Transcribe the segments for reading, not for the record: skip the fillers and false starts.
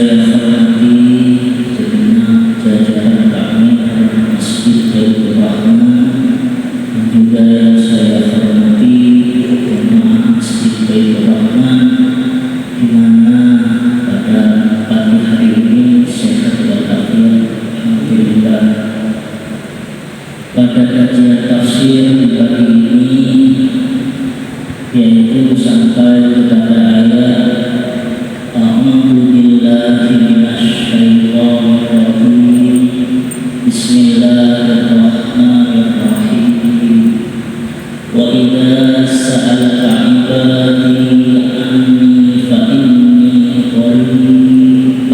saya hormati segenap jajaran takmir Masjid Baitur Rahman, dan juga yang saya hormati jemaah Masjid Baitur Rahman, di mana pada pagi hari ini sehat walafiat, alhamdulillah. Pada kajian tafsir di pagi ini, yaitu sampai kepada ayat A'udzu billahi minasy syaithanir rajim. Bismillahirrahmanirrahim. Wa idza sa'alaka 'ibadi anni fa inni qarib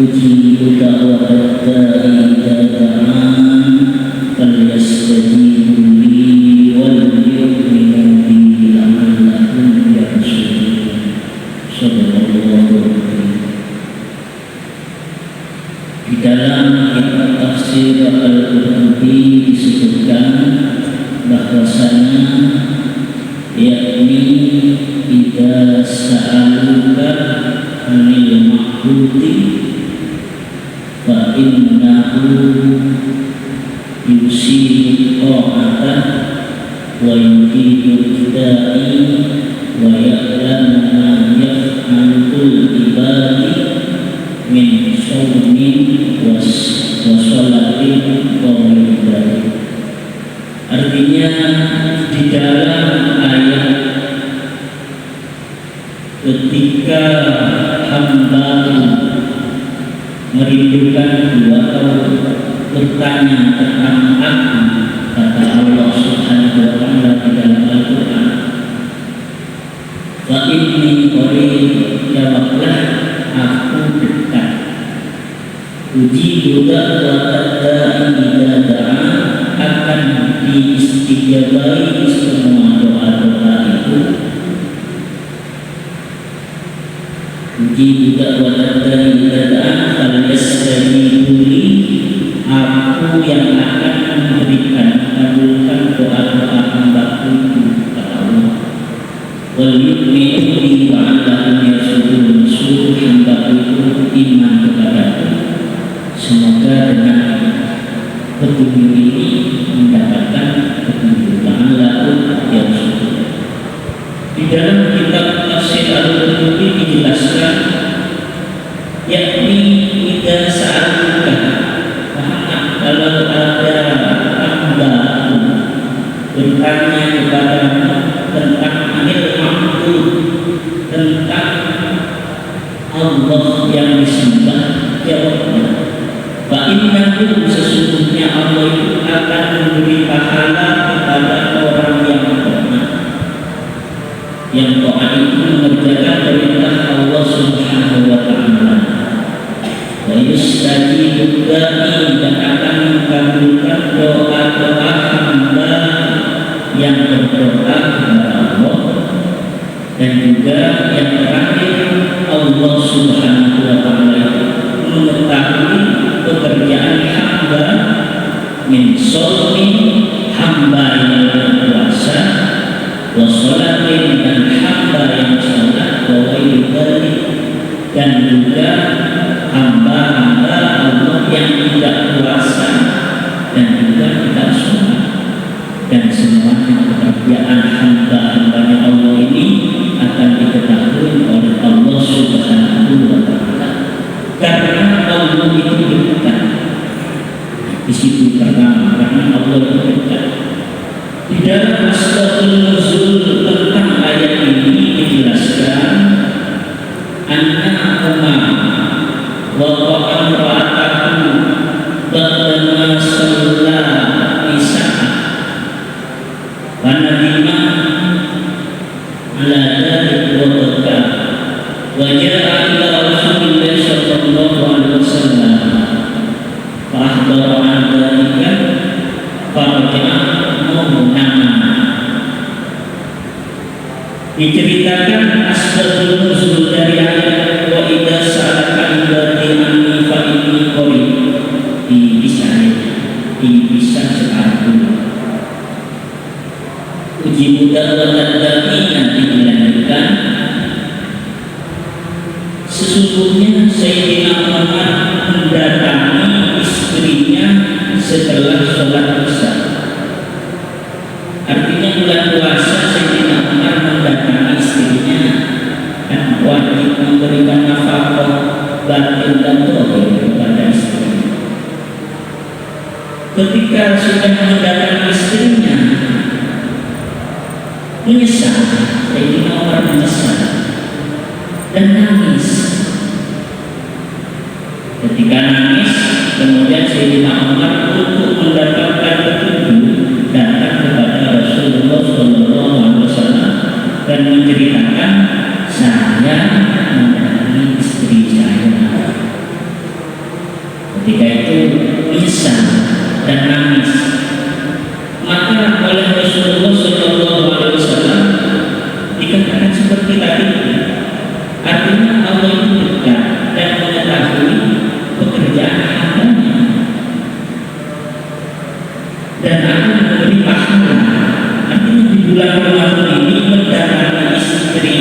ujibu da'watad da'i idza da'an falyastajibu li wal yu'minu bi la'allahum yarshudun. Sallallahu. Di dalam kitab tafsir Al-Qurtubi disebutkan bahwasanya yakni idza sa'aluka 'anil ma'budi fa innahu yusibu ta'ata wa yujibu da'i wa ya'lamu ma yaf'alul ibadi min shawmin wa sholatin wa ibadi. Artinya di dalam ayat ketika hamba merindukan dua atau bertanya tentang aku, kata Allah Subhanahu wa ta'ala di dalam Al-Quran, wa inni qarib, jawablah aku dekat. Ujibu da'watad da'i idza da'a, akan diistijabahi semua doa-doa itu. Ujibu da'watad da'i idza da'a falyastajibu li, aku yang akan memberikan mengabulkan doa-doa hamba-Ku itu, kata Allah. Wal yu'minu bi la'allahum yarshudun, suruh hamba-Ku itu iman kepadaku, semoga dengan petunjuk ini mendapatkan petunjuk. La'allahum yarshudun. Di dalam kitab tafsir Al-Qurtubi dijelaskan yakni idza sa'aluka, kalau ada hamba bertanya kepadamu tentang anil ma'bud, tentang Allah yang disembah, jawabnya fa innahu, sesungguhnya Allah itu akan memberi pahala kepada orang yang taat. Yang taat itu mengerjakan perintah Allah Subhanahu wa ta'ala. Wa yustajibu da'i, dan akan mengabulkan doa-doa hamba yang berdoa kepada Allah. Dan juga yang terakhir, Allah Subhanahu wa ta'ala mengetahui pekerjaan hamba min sholmin, hamba yang berpuasa, wa sholatin, dan hamba yang sholat, wa ibadi, dan juga hamba-hamba Allah yang tidak puasa dan juga tidak sholat. Dan semuanya pekerjaan hamba-hambanya Allah ini akan diketahui oleh Allah Subhanahu wa ta'ala, karena Allah itu dekat. Di situ pertama, karena Allah itu dekat. Di dalam asbabun nuzul tentang ayat ini dijelaskan anna umam wa qa'an ra'atahu ba'dama sallallahu isya'a wa nadima ala dhalik wa baka wa ja'a ila Rasulillah sallallahu alaihi wasallam fa akhbara an dhalika farja'a mu'minana. Diceritakan asbabun nuzul dari ayat wa idza sa'alaka ibadi anni fa inni qarib, bisa sekarang. Ujibu da'watad da'i, nanti dilanjutkan. Sesungguhnya Sesungguhnya Sayyidina Umar mendatangi istrinya setelah sholat isya. Artinya bulan puasa Sayyidina Umar mendatangi istrinya dan wajib memberikan nafkah batin dan zahir kepada istrinya. Ketika sudah mendatangi istrinya, menyesal, Sayyidina Umar menyesal dan nangis. Ketika nangis, kemudian Sayyidina Umar untuk mendapatkan petunjuk datang kepada Rasulullah SAW dan menceritakan, saya mendatangi istri saya. Ketika itu menyesal dan nangis, maka oleh Rasulullah SAW dikatakan seperti tadi. Artinya Allah itu dekat dan mengetahui pekerjaan hambanya dan akan memberi pahala. Artinya di bulan Ramadan ini mendatangi istri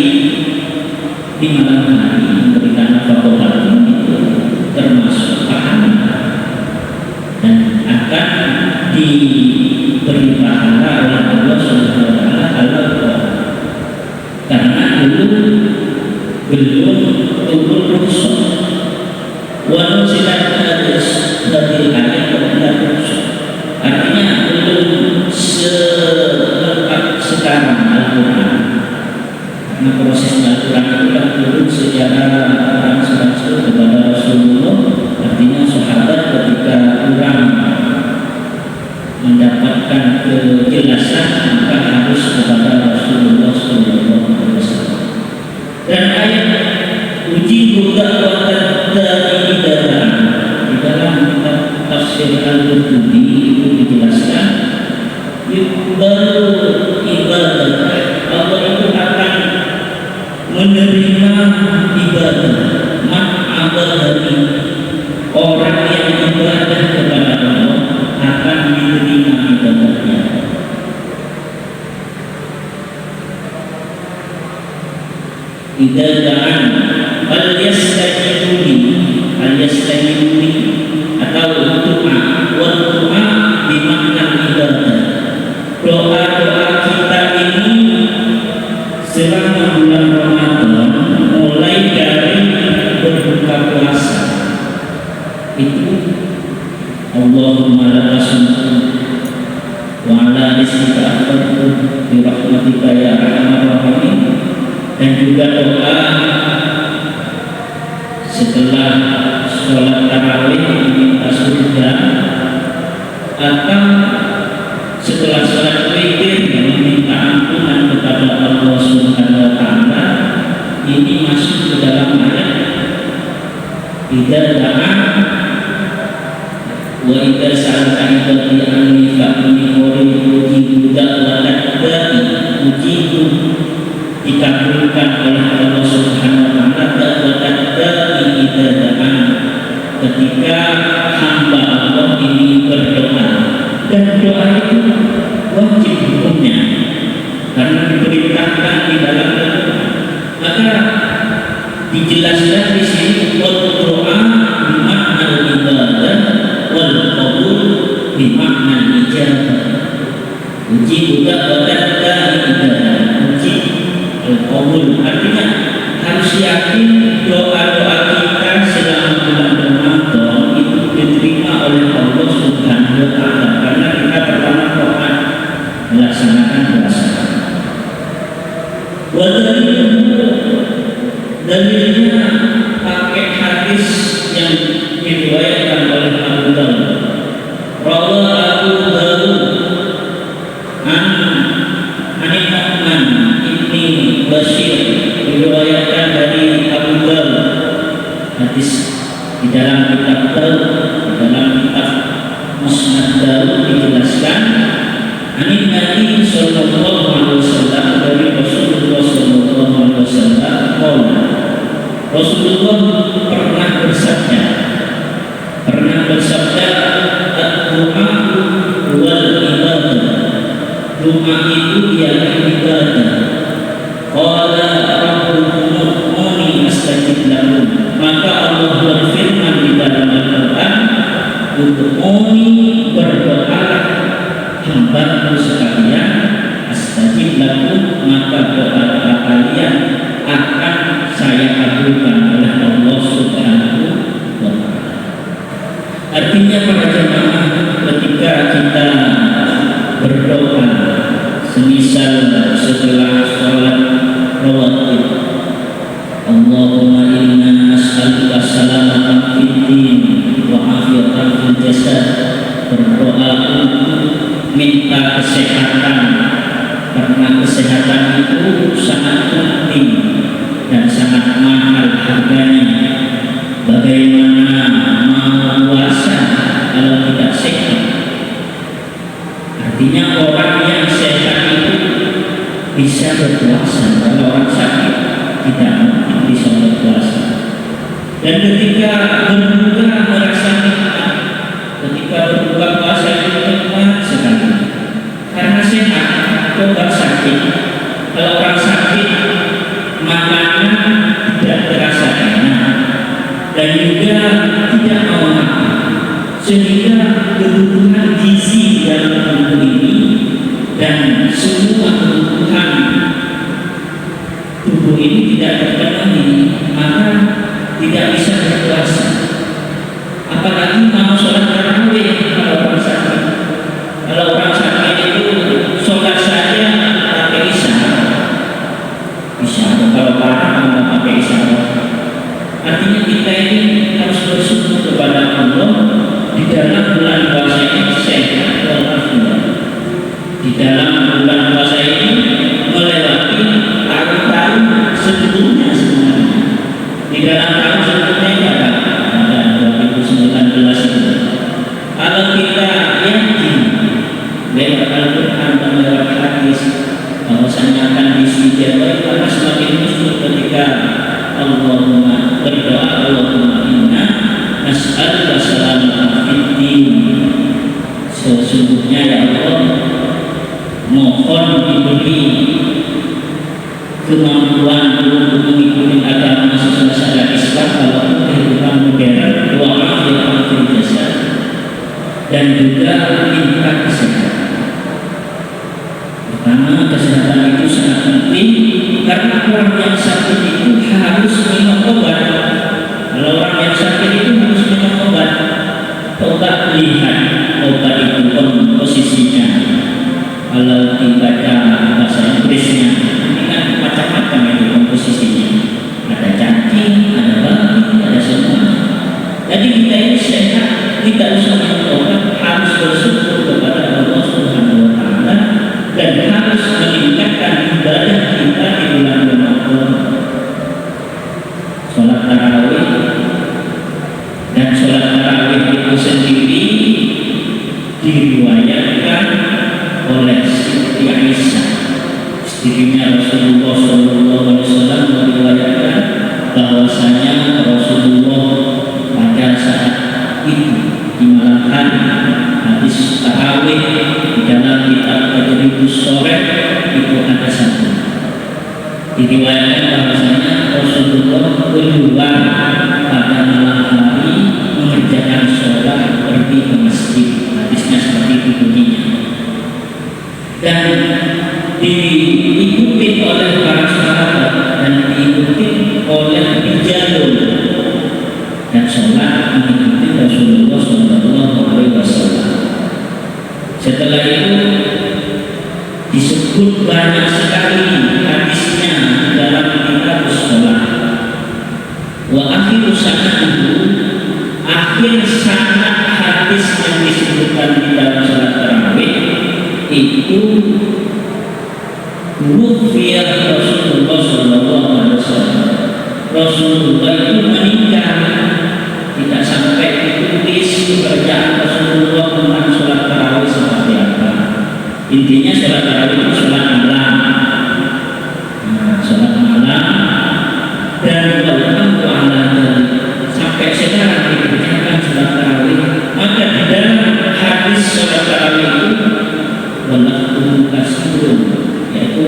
di malam hari memberikan nafkah batin itu termasuk pahala dan akan diberi pahala oleh Allah Subhanahu wa taala karena dulu belum turun rukhsah walau silat dari ayat kepada rukhsah, artinya belum selengkap sekarang Al-Quran. Karena proses Al-Quran itu kan turun secara langsung kepada Rasulullah. Artinya sahabat ketika kurang mendapatkan kejelasan maka harus kepada Rasulullah SAW. Dan ayat uji buka watak dari dalam di dalam kitab tafsir Al-Qurtubi itu dijelaskan baru ibadah Allah itu akan menerima ibadah ma'abadani, orang yang ibadah kepada Allah akan diterima ibadahnya. Idadaan al-yastajibuni atau doa wa bimakna ibadah. Doa-doa kita ini selama bulan Ramadan mulai dari berbuka puasa itu Allahumma laka sumtu wa ala rizqika aftartu bi rahmatika ya arhamar rahimin, dan juga doa setelah sholat tarawih meminta surga atau setelah sholat witir meminta ampunan kepada Allah Subhanahu wa taala. Ini masuk ke dalam ayat idza da'a wa idza sa'alaka ibadi anni fa inni qaribun ujibu da'watad da'i ujibu, dikabulkan oleh Allah Subhanahu wa taala da'watad da'i idza da'a, ketika hamba Allah ini berdoa. Dan doa itu wajib hukumnya karena diperintahkan di dalam Al-Quran. Maka dijelaskan di sini doa bimakna ibadah wal qabul bimakna ijabah. Uji juga wadad ibadah, uji al-qabul, artinya harus yakin doa-doa kita selama bulan Ramadan itu diterima oleh Allah Subhanahu wa taala karena kita pertama Quran melaksanakan puasa. Dalilnya pakai hadis yang diriwayatkan oleh Abu Dawud. Rawa Abu Dawud An-Nu'man ibni Bashir, diriwayatkan dari Abu Dawud. Hadis di dalam kitab Dawud, di dalam kitab Musnad Dawud dijelaskan Ani Nabi sallallahu alaihi wasallam, dari Rasulullah sallallahu alaihi wasallam, Rasulullah pernah bersabda ad-du'a wal ibadah, doa itu ialah ibadah. Qala rabbukum ud'uni astajib yastajib lakum. Maka Allah berfirman di dalam Al-Quran, ud'uni, berdoalah hamba-Ku sekalian, astajib lakum, maka doa kalian akan saya kabulkan oleh Allah Subhanahu wa Ta'ala. Artinya para jemaah, ketika kita berdoa semisal setelah sholat rawatib, Allahumma inna nas'aluka salamatan fid din wa afiyatan fil jasad, berdoa untuk minta kesehatan, karena kesehatan itu sangat penting dan sangat mahal harganya. Bagaimana mau puasa kalau tidak sehat? Artinya orang yang sehat itu bisa berpuasa, kalau orang sakit tidak mungkin bisa berpuasa. Dan ketika berbuka merasa nikmat, ketika berbuka puasa itu nikmat sekali karena sehat. Coba sakit, kalau orang sakit makanan tidak terasa enak dan juga tidak mau makan, sehingga kebutuhan gizi dalam tubuh ini dan semua kebutuhan tubuh ini tidak terpenuhi, maka tidak bisa berpuasa. Apalagi mau sholat tarawih kalau orang sakit. Kalau orang sakit itu sholat saja pakai isyarat. Kalau parah mau pakai isyarat. Artinya kita ini harus bersyukur kepada Allah di dalam bulan puasa ini sehat walafiat. Di dalam bulan puasa ini melewati tahun-tahun sebelumnya semuanya. Di dalam tahun sebelumnya ada 2019 itu. Kalau kita yakin lewat Al-Quran dan lewat hadis bahwasanya akan diistijabahi, maka semakin musuh ketika Allahumma berdoa, Allahumma inna nas'aluka salamatan fid din. Sesungguhnya ya Allah, mohon diberi kemampuan untuk mengikuti agama sesuai syariat Islam dalam kehidupan modern, wa'afiyatan fil jasad, dan juga minta kesehatan. Pertama, kesehatan itu sangat penting karena orang yang sakit itu harus minum obat. Kalau orang yang sakit itu harus minum obat. Coba lihat obat itu posisinya. Kalau dibaca bahasa Inggrisnya, ini kan macam-macam itu komposisinya. Ada cacing, ada babi, ada semua. Jadi kita ini sehat, tidak usah minum obat, harus bersyukur kepada Allah Subhanahu wa Ta'ala dan harus meningkatkan ibadah kita di bulan Ramadan. Sholat tarawih, dan sholat tarawih itu sendiri diriwayatkan oleh Siti Aisyah, istrinya Rasulullah SAW, meriwayatkan bahwasanya Rasulullah pada saat itu di malam hari habis tarawih di dalam kitab Tajridus Shoreh itu ada satu diriwayatkan bahwasanya Rasulullah keluar pada malam hari mengerjakan sholat, pergi ke masjid. Hadisnya seperti itu bunyinya, dan diikuti oleh para sahabat dan diikuti oleh rijalun, dan sholat mengikuti Rasulullah SAW. Setelah itu disebut banyak sekali hadisnya di dalam kitab sholat. Wa akhiru sanadihi, akhir sanad hadis yang disebutkan di dalam sholat tarawih itu wufiyah Rasulullah SAW. Rasulullah itu meninggal, tidak sampai ditulis pekerjaan Rasulullah tentang sholat tarawih seperti apa. Intinya sholat tarawih itu sholat malam, sholat malam, dan sampai sekarang dikerjakan sholat tarawih. Maka di dalam hadis sholat tarawih itu walakul kasirun, yaitu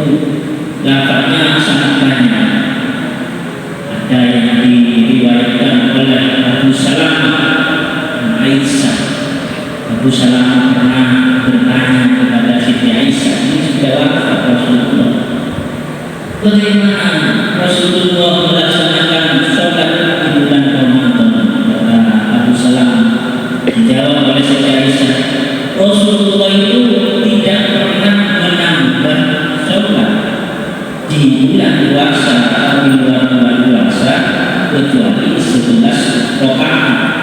lafaznya sangat banyak. Ada yang di Abu Salamah pernah bertanya kepada Siti Aisyah, ini sudah wafat Rasulullah, bagaimana Rasulullah melaksanakan sholat di bulan Ramadan? Kata Abu Salamah, dijawab oleh Siti Aisyah, Rasulullah itu tidak pernah menambah sholat di bulan puasa atau di luar bulan puasa kecuali 11 rakaat,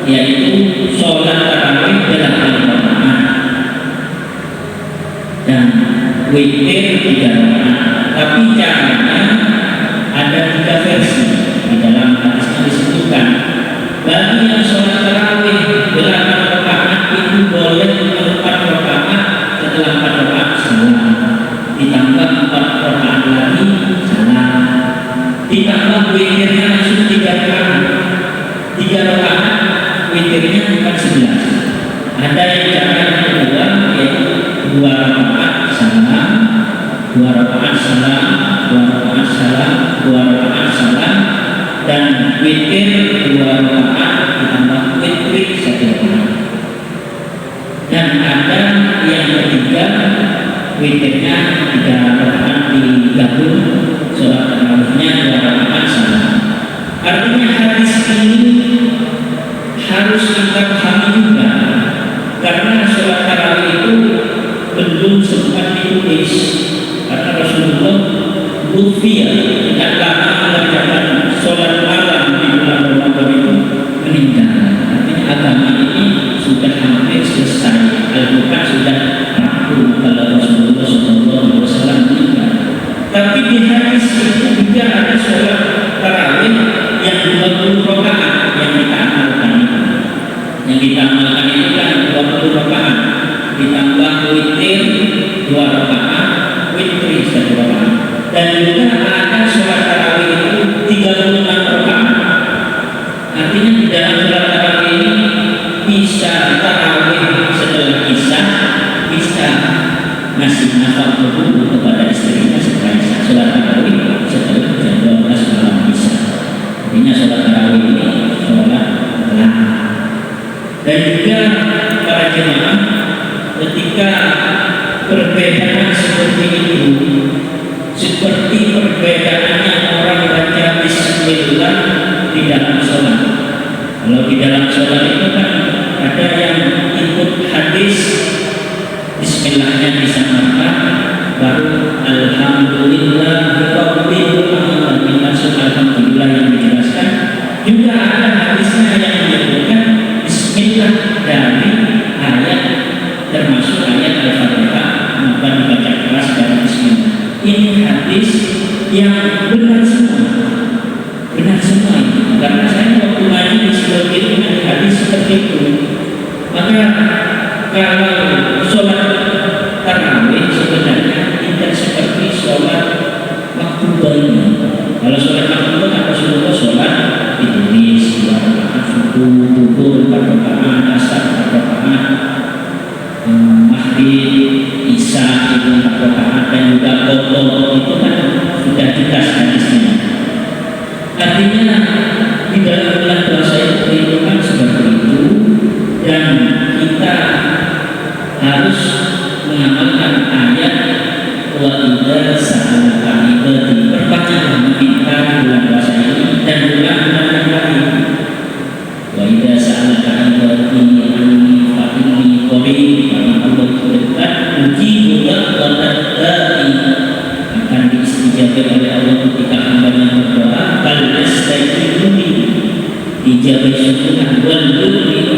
yaitu sholat tarawih 8 rakaat dan witir 3 rakaat. Tapi caranya ada 3 versi. Di dalam hadisnya disebutkan, bagi yang sholat tarawih 8 rakaat itu boleh 4 rakaat, setelah 4 rakaat salam, ditambah 4 rakaat lagi salam, ditambah witirnya langsung 3 rakaat, 3 rakaat witirnya 11. Ada yang cara yang kedua, yaitu 2 rakaat salam, 2 rakaat salam, 2 rakaat salam, 2 rakaat salam, dan witir 2 rakaat ditambah witir 1 rakaat. Dan ada yang ketiga, witirnya 3 rakaat digabung, sholat tarawihnya 2 rakaat salam. Artinya hadis ini harus kita pahami juga, karena sholat tarawih itu belum sempat ditulis, karena Rasulullah Lutfia tidak lama mengerjakan sholat malam di bulan Ramadan itu meninggal. Artinya agama ini sudah hampir selesai, Al-Quran sudah rampung kalau Rasulullah SAW meninggal. Tapi di hadis itu juga ada sholat tarawih yang 20 rakaat yang kita amalkan itu. Yang kita amalkan itu kan 20 rakaat ditambah witir 2 rakaat, witir 1 rakaat. Dan juga ada sholat tarawih itu 36 rakaat. Artinya di dalam sholat tarawih ini bisa tarawih setelah isya, bisa ngasih nafkah dulu kepada istrinya setelah isya. Sholat tarawih setelah jam 12 malam isya. Artinya sholat tarawih ini sholat lama. Dan juga para jemaah, ketika perbedaan seperti itu, seperti perbedaannya orang baca Bismillah di dalam sholat. Kalau di dalam sholat itu kan ada yang ikut hadis Bismillahnya disamarkan, baru Alhamdulillah Rabbil Alamin, maksud Alhamdulillah yang dijelaskan. Juga ada hadisnya yang menyebutkan Bismillah dari ayat, termasuk ayat Al-Fatihah, maka dibaca keras dari Bismillah. Ini hadis yang benar semua, karena saya waktu ngaji di Silogi itu dengan hadis seperti itu. Maka kalau sholat tarawih sebenarnya tidak seperti sholat maktubahnya. Kalau sholat maktubah kan Rasulullah sholat ditulis 2 rakaat subuh, 4 rakaat, asar 4 rakaat, maghrib, isya itu 4 rakaat, dan juga qadha itu kan sudah jelas hadisnya. Artinya di dalam bulan puasa itu kan seperti itu, dan kita harus mengamalkan ayat wa idza sa'alaka ibadi, perpanjanglah meminta di bulan puasa ini dan bulan-bulan yang lain. Wa idza sa'alaka ibadi anni fa inni qarib, karena Allah itu dekat, ujibu da'watad da'i, akan diistijabai oleh Allah ketika hambanya berdoa. Bal yastajibuni, dijabai syukuran, wal yu'minu,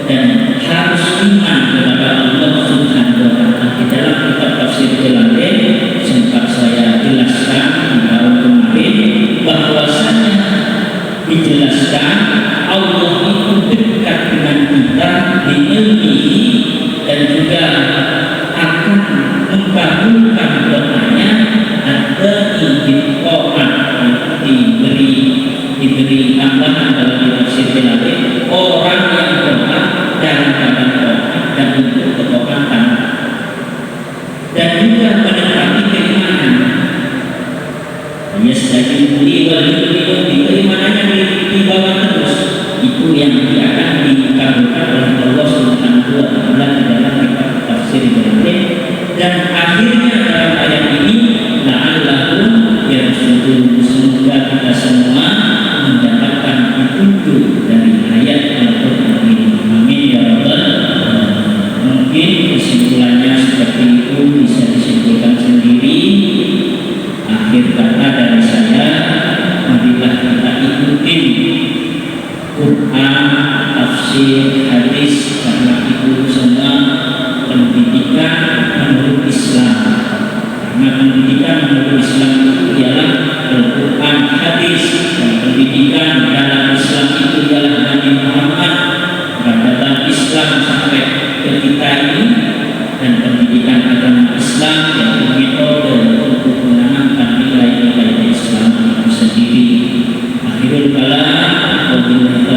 dan harus iman kepada Allah Subhanahu wa ta'ala. Di dalam kitab tafsir Jalalain sempat saya jelaskan di tahun kemarin bahwasanya dijelaskan Allah itu dekat dengan kita di ilmihi, dan juga akan mengabulkan doanya. Ada izin Quran diberi tambahan dalam tafsir Jalalain, orang yang berdoa dalam keadaan doa dan untuk ketaatan, dan juga menepati keimanan. Yastajibuni wal yu'minu, keimanannya dibawa terus, itu yang akan dikabulkan oleh Allah Subhanahu wa taala di dalam kitab tafsir Jalalain. Dan akhirnya dalam ayat ini la'allahum yarshudun, semoga kita semua mendapatkan petunjuk dari ayat Al-Qur'an ini. Amin ya rabbal alamin. Mungkin kesimpulannya seperti itu bisa disimpulkan sendiri. Akhir kata dari saya, marilah kita ikuti Quran, tafsir, hadis, karena itu semua pendidikan menurut Islam. Karena pendidikan menurut Islam itu ialah Al-Quran, hadis, dan pendidikan dalam Islam itu ialah Nabi Muhammad. Dalam Islam sampai ke kita ini, dan pendidikan agama Islam yaitu metode untuk menanamkan nilai-nilai Islam itu sendiri. Akhirul kalam, wabillahi